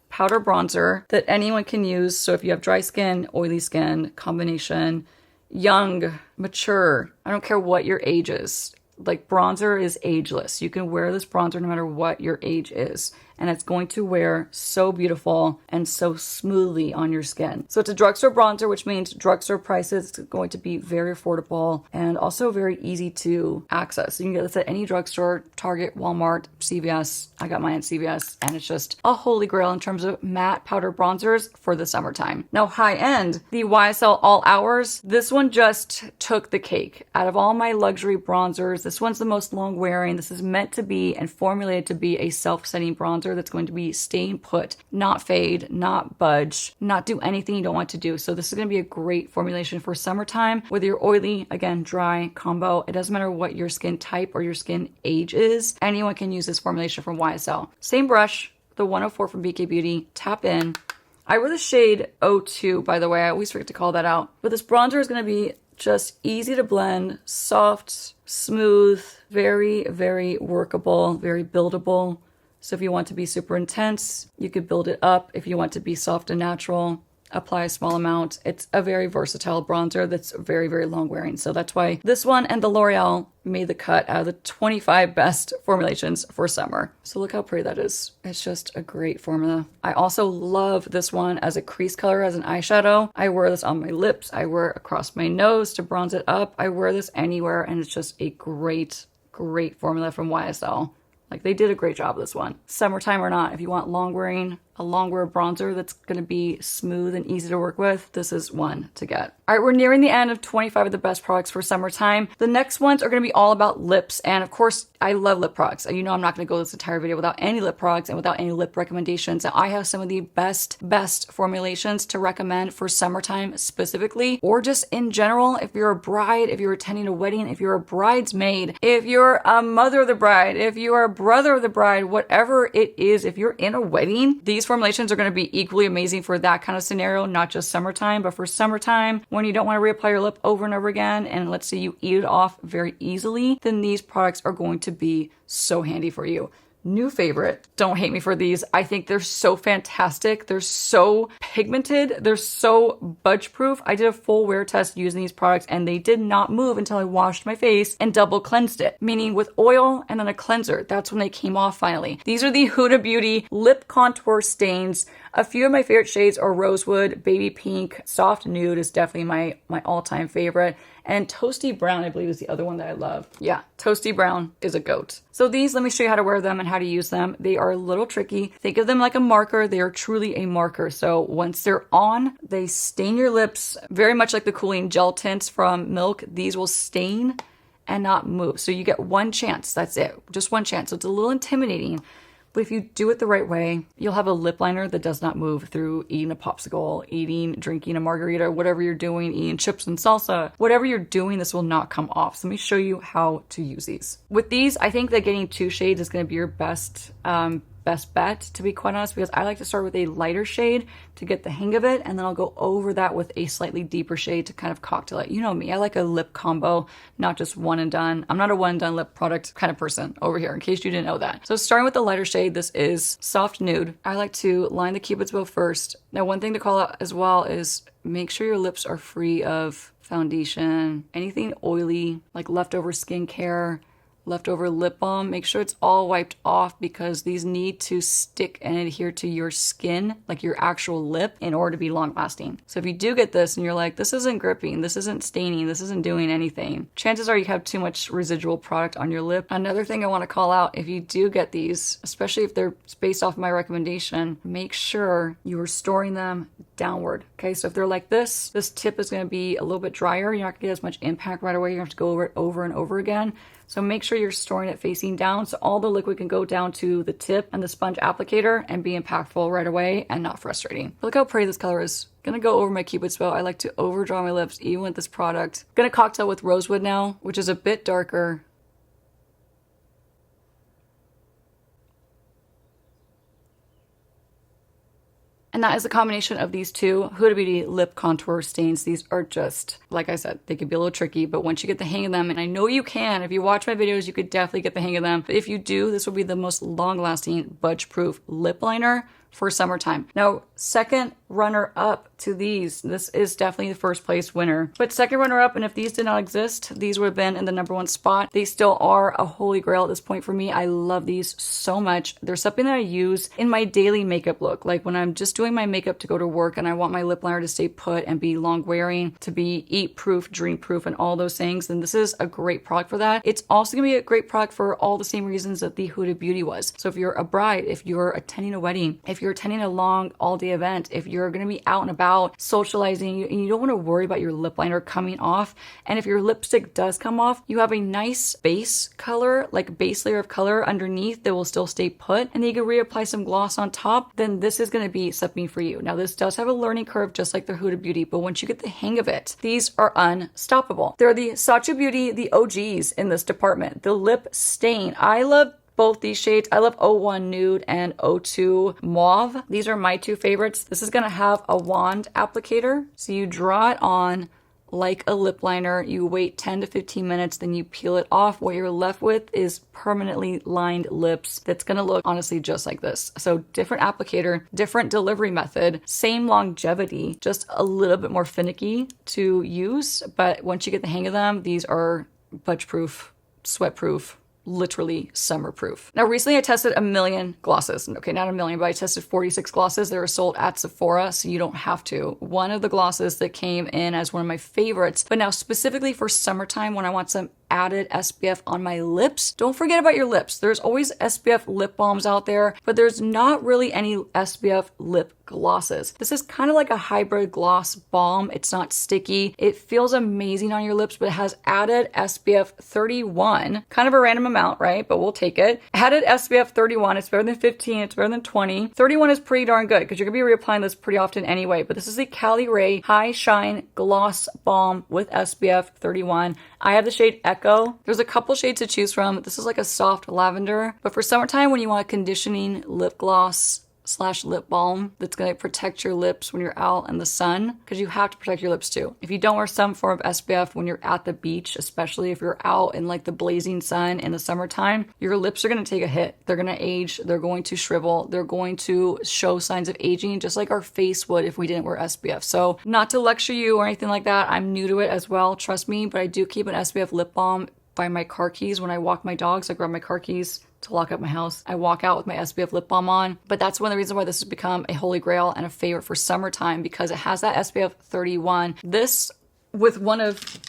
powder bronzer that anyone can use. So if you have dry skin, oily skin, combination, young, mature, I don't care what your age is. Like, bronzer is ageless. You can wear this bronzer no matter what your age is. And it's going to wear so beautiful and so smoothly on your skin. So it's a drugstore bronzer, which means drugstore prices. It's going to be very affordable and also very easy to access. You can get this at any drugstore, Target, Walmart, CVS. I got mine at CVS, and it's just a holy grail in terms of matte powder bronzers for the summertime. Now, high end, the YSL All Hours. This one just took the cake. Out of all my luxury bronzers, this one's the most long wearing. This is meant to be and formulated to be a self-setting bronzer that's going to be staying put, not fade, not budge, not do anything you don't want to do. So this is going to be a great formulation for summertime. Whether you're oily, again, dry, combo, it doesn't matter what your skin type or your skin age is. Anyone can use this formulation from YSL. Same brush, the 104 from BK Beauty. Tap in. I wear the shade 02, by the way. I always forget to call that out. But this bronzer is going to be just easy to blend, soft, smooth, very, very workable, very buildable. So if you want to be super intense, you could build it up. If you want to be soft and natural, apply a small amount. It's a very versatile bronzer that's very, very long wearing. So that's why this one and the L'Oreal made the cut out of the 25 best formulations for summer. So look how pretty that is. It's just a great formula. I also love this one as a crease color, as an eyeshadow. I wear this on my lips. I wear it across my nose to bronze it up. I wear this anywhere, and it's just a great, great formula from YSL. Like, they did a great job with this one. Summertime or not, if you want long wearing, a long wear bronzer that's going to be smooth and easy to work with, this is one to get. All right, we're nearing the end of 25 of the best products for summertime. The next ones are going to be all about lips. And of course, I love lip products. You know I'm not going to go this entire video without any lip products and without any lip recommendations. And I have some of the best formulations to recommend for summertime specifically, or just in general. If you're a bride, if you're attending a wedding, if you're a bridesmaid, if you're a mother of the bride, if you are a brother of the bride, whatever it is, if you're in a wedding, these formulations are going to be equally amazing for that kind of scenario, not just summertime, but for summertime when you don't want to reapply your lip over and over again, and let's say you eat it off very easily, then these products are going to be so handy for you. New favorite. Don't hate me for these. I think they're so fantastic. They're so pigmented. They're so budge proof. I did a full wear test using these products, and they did not move until I washed my face and double cleansed it, meaning with oil and then a cleanser. That's when they came off finally. These are the Huda Beauty Lip Contour Stains. A few of my favorite shades are Rosewood, Baby Pink, Soft Nude is definitely my all-time favorite. And Toasty Brown, I believe, is the other one that I love. Yeah, Toasty Brown is a goat. So these, let me show you how to wear them and how to use them. They are a little tricky. Think of them like a marker. They are truly a marker. So once they're on, they stain your lips, very much like the cooling gel tints from Milk. These will stain and not move. So you get one chance. That's it. Just one chance. So it's a little intimidating. But if you do it the right way, you'll have a lip liner that does not move through eating a popsicle, drinking a margarita, whatever you're doing, eating chips and salsa. Whatever you're doing, this will not come off. So let me show you how to use these. With these, I think that getting 2 shades is going to be your best bet, to be quite honest, because I like to start with a lighter shade to get the hang of it, and then I'll go over that with a slightly deeper shade to kind of cocktail it. You know me, I like a lip combo, not just one and done. I'm not a one and done lip product kind of person over here, in case you didn't know that. So starting with the lighter shade, this is Soft Nude. I like to line the cupid's bow first. Now, one thing to call out as well is make sure your lips are free of foundation, anything oily, like leftover skincare, leftover lip balm. Make sure it's all wiped off, because these need to stick and adhere to your skin, like your actual lip, in order to be long lasting. So if you do get this and you're like, this isn't gripping, this isn't staining, this isn't doing anything, chances are you have too much residual product on your lip. Another thing I want to call out, if you do get these, especially if they're based off my recommendation, make sure you are storing them downward. Okay, so if they're like this tip is going to be a little bit drier. You're not going to get as much impact right away. You're going to have to go over it over and over again. So make sure you're storing it facing down so all the liquid can go down to the tip and the sponge applicator and be impactful right away and not frustrating. But look how pretty this color is. Gonna go over my Cupid's bow. I like to overdraw my lips even with this product. Gonna cocktail with Rosewood now, which is a bit darker. And that is the combination of these two Huda Beauty lip contour stains. These are just, like I said, they can be a little tricky, but once you get the hang of them, and I know you can, if you watch my videos, you could definitely get the hang of them. But if you do, this will be the most long-lasting, budge-proof lip liner for summertime. Now, second runner up to these, this is definitely the first place winner. But second runner up, and if these did not exist, these would have been in the #1 spot. They still are a holy grail at this point for me. I love these so much. They're something that I use in my daily makeup look. Like when I'm just doing my makeup to go to work and I want my lip liner to stay put and be long wearing, to be eat proof, drink proof, and all those things, then this is a great product for that. It's also gonna be a great product for all the same reasons that the Huda Beauty was. So if you're a bride, if you're attending a wedding, if you're attending a long all-day event, if you're going to be out and about socializing and you don't want to worry about your lip liner coming off, and if your lipstick does come off, you have a nice base color, like base layer of color underneath that will still stay put, and then you can reapply some gloss on top, then this is going to be something for you. Now, this does have a learning curve just like the Huda Beauty, but once you get the hang of it, these are unstoppable. They're the Sacha Beauty, the OGs in this department. The lip stain. I love both these shades. I love 01 Nude and 02 Mauve. These are my two favorites. This is going to have a wand applicator. So you draw it on like a lip liner. You wait 10 to 15 minutes, then you peel it off. What you're left with is permanently lined lips that's going to look honestly just like this. So different applicator, different delivery method, same longevity, just a little bit more finicky to use. But once you get the hang of them, these are budge proof, sweat proof, literally summer proof. Now recently I tested 1 million glosses. Okay, not 1 million, but I tested 46 glosses that are sold at Sephora, so you don't have to. One of the glosses that came in as one of my favorites, but now specifically for summertime when I want some added SPF on my lips, don't forget about your lips. There's always SPF lip balms out there, but there's not really any SPF lip glosses. This is kind of like a hybrid gloss balm. It's not sticky. It feels amazing on your lips, but it has added SPF 31, kind of a random amount, right? But we'll take it. Added SPF 31. It's better than 15. It's better than 20. 31 is pretty darn good because you're gonna be reapplying this pretty often anyway, but this is the Cali Ray High Shine Gloss Balm with SPF 31. I have the shade Echo. There's a couple shades to choose from. This is like a soft lavender, but for summertime when you want a conditioning lip gloss / lip balm that's going to protect your lips when you're out in the sun, because you have to protect your lips too. If you don't wear some form of SPF when you're at the beach, especially if you're out in like the blazing sun in the summertime, your lips are going to take a hit. They're going to age. They're going to shrivel. They're going to show signs of aging, just like our face would if we didn't wear SPF. So not to lecture you or anything like that. I'm new to it as well, trust me, but I do keep an SPF lip balm by my car keys. When I walk my dogs, I grab my car keys to lock up my house. I walk out with my SPF lip balm on, but that's one of the reasons why this has become a holy grail and a favorite for summertime, because it has that SPF 31. This with one of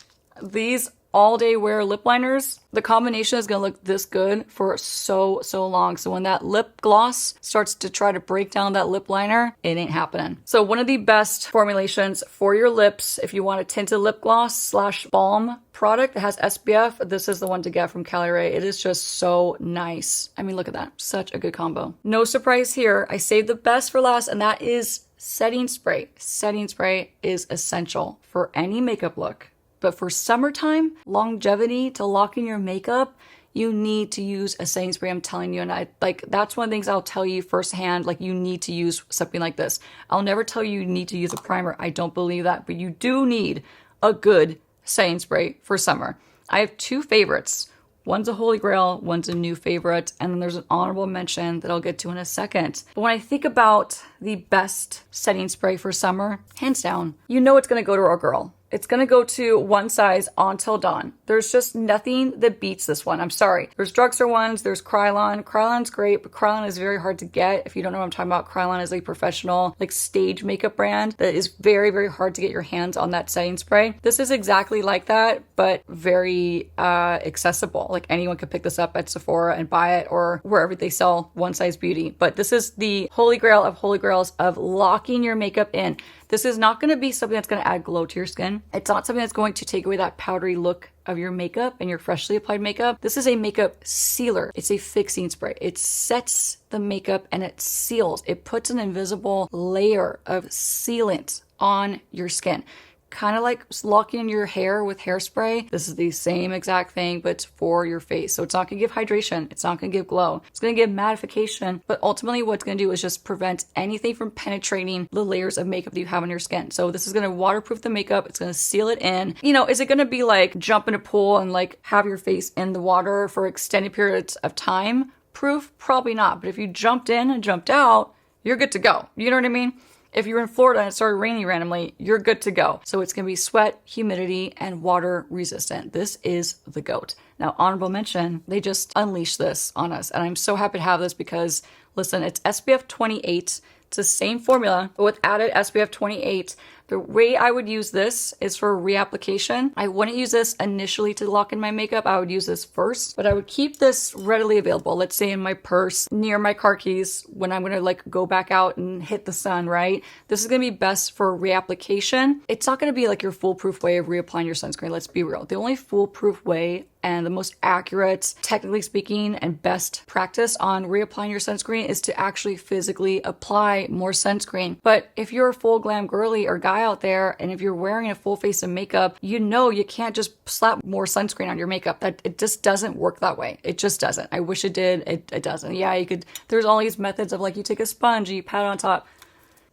these all-day wear lip liners, the combination is going to look this good for so long. So when that lip gloss starts to try to break down that lip liner, it ain't happening. So one of the best formulations for your lips, if you want a tinted lip gloss / balm product that has SPF, this is the one to get from Cali Ray. It is just so nice. I mean, look at that. Such a good combo. No surprise here. I saved the best for last, and that is setting spray. Setting spray is essential for any makeup look. But for summertime, longevity to lock in your makeup, you need to use a setting spray, I'm telling you. And that's one of the things I'll tell you firsthand, like you need to use something like this. I'll never tell you need to use a primer. I don't believe that, but you do need a good setting spray for summer. I have two favorites. One's a holy grail, one's a new favorite, and then there's an honorable mention that I'll get to in a second. But when I think about the best setting spray for summer, hands down, you know it's gonna go to our girl. It's gonna go to one size until dawn. There's just nothing that beats this one. I'm sorry. There's drugstore ones, there's Krylon. Krylon's great, but Krylon is very hard to get. If you don't know what I'm talking about, Krylon is a professional, like stage makeup brand that is very, very hard to get your hands on that setting spray. This is exactly like that, but very accessible. Like anyone could pick this up at Sephora and buy it, or wherever they sell one size beauty. But this is the holy grail of holy grails of locking your makeup in. This is not going to be something that's going to add glow to your skin. It's not something that's going to take away that powdery look of your makeup and your freshly applied makeup. This is a makeup sealer. It's a fixing spray. It sets the makeup and it seals. It puts an invisible layer of sealant on your skin. Kind of like locking in your hair with hairspray. This is the same exact thing, but it's for your face. So it's not gonna give hydration. It's not gonna give glow. It's gonna give mattification, but ultimately what it's gonna do is just prevent anything from penetrating the layers of makeup that you have on your skin. So this is gonna waterproof the makeup. It's gonna seal it in. You know, is it gonna be like jump in a pool and like have your face in the water for extended periods of time proof? Probably not. But if you jumped in and jumped out, you're good to go. You know what I mean? If you're in Florida and it started raining randomly, you're good to go. So it's going to be sweat, humidity, and water resistant. This is the GOAT. Now, honorable mention, they just unleashed this on us. And I'm so happy to have this because, listen, it's SPF 28. It's the same formula, but with added SPF 28. The way I would use this is for reapplication. I wouldn't use this initially to lock in my makeup. I would use this first, but I would keep this readily available. Let's say in my purse, near my car keys, when I'm gonna like go back out and hit the sun, right? This is gonna be best for reapplication. It's not gonna be like your foolproof way of reapplying your sunscreen. Let's be real. The only foolproof way and the most accurate, technically speaking, and best practice on reapplying your sunscreen is to actually physically apply more sunscreen. But if you're a full glam girly or guy out there, and if you're wearing a full face of makeup, you know you can't just slap more sunscreen on your makeup. That it just doesn't work that way. It just doesn't. I wish it did. It doesn't. Yeah, you could. There's all these methods of like you take a sponge, you pat it on top.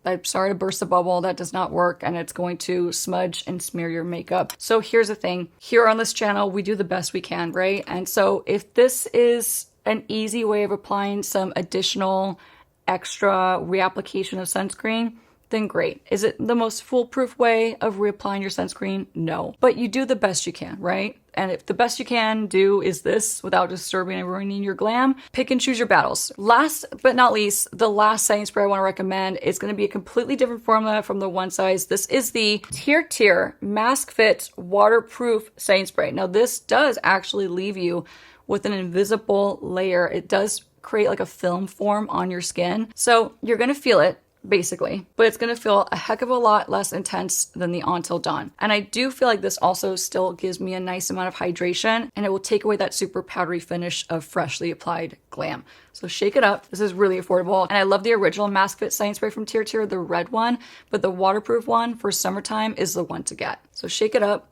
I'm sorry to burst the bubble, that does not work, and it's going to smudge and smear your makeup. So here's the thing. Here on this channel, we do the best we can, right? And so if this is an easy way of applying some additional extra reapplication of sunscreen, then great. Is it the most foolproof way of reapplying your sunscreen? No. But you do the best you can, right? And if the best you can do is this without disturbing and ruining your glam, pick and choose your battles. Last but not least, the last setting spray I want to recommend is going to be a completely different formula from the one size. This is the Tier Mask Fit Waterproof Setting Spray. Now this does actually leave you with an invisible layer. It does create like a film form on your skin. So you're going to feel it, basically, but it's going to feel a heck of a lot less intense than the Until Dawn. And I do feel like this also still gives me a nice amount of hydration, and it will take away that super powdery finish of freshly applied glam. So shake it up. This is really affordable. And I love the original Mask Fit Setting Spray from Tier, the red one, but the waterproof one for summertime is the one to get. So shake it up.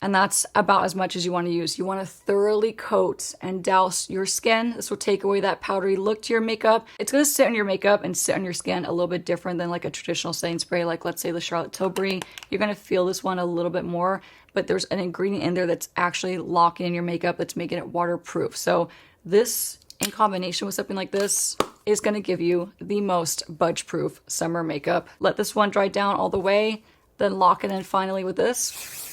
And that's about as much as you want to use. You want to thoroughly coat and douse your skin. This will take away that powdery look to your makeup. It's going to sit on your makeup and sit on your skin a little bit different than like a traditional setting spray, like let's say the Charlotte Tilbury. You're going to feel this one a little bit more, but there's an ingredient in there that's actually locking in your makeup, that's making it waterproof. So this, in combination with something like this, is going to give you the most budge-proof summer makeup. Let this one dry down all the way, then lock it in finally with this.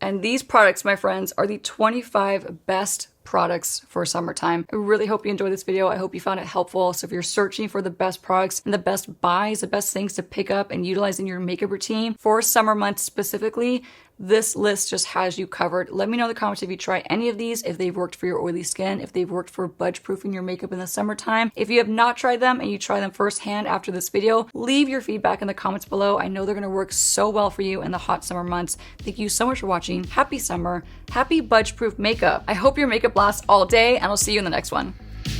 And these products, my friends, are the 25 best products for summertime. I really hope you enjoyed this video. I hope you found it helpful. So if you're searching for the best products and the best buys, the best things to pick up and utilize in your makeup routine for summer months specifically, this list just has you covered. Let me know in the comments if you try any of these, if they've worked for your oily skin, if they've worked for budge proofing your makeup in the summertime. If you have not tried them and you try them firsthand after this video, leave your feedback in the comments below. I know they're gonna work so well for you in the hot summer months. Thank you so much for watching. Happy summer, happy budge proof makeup. I hope your makeup lasts all day, and I'll see you in the next one.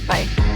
Bye.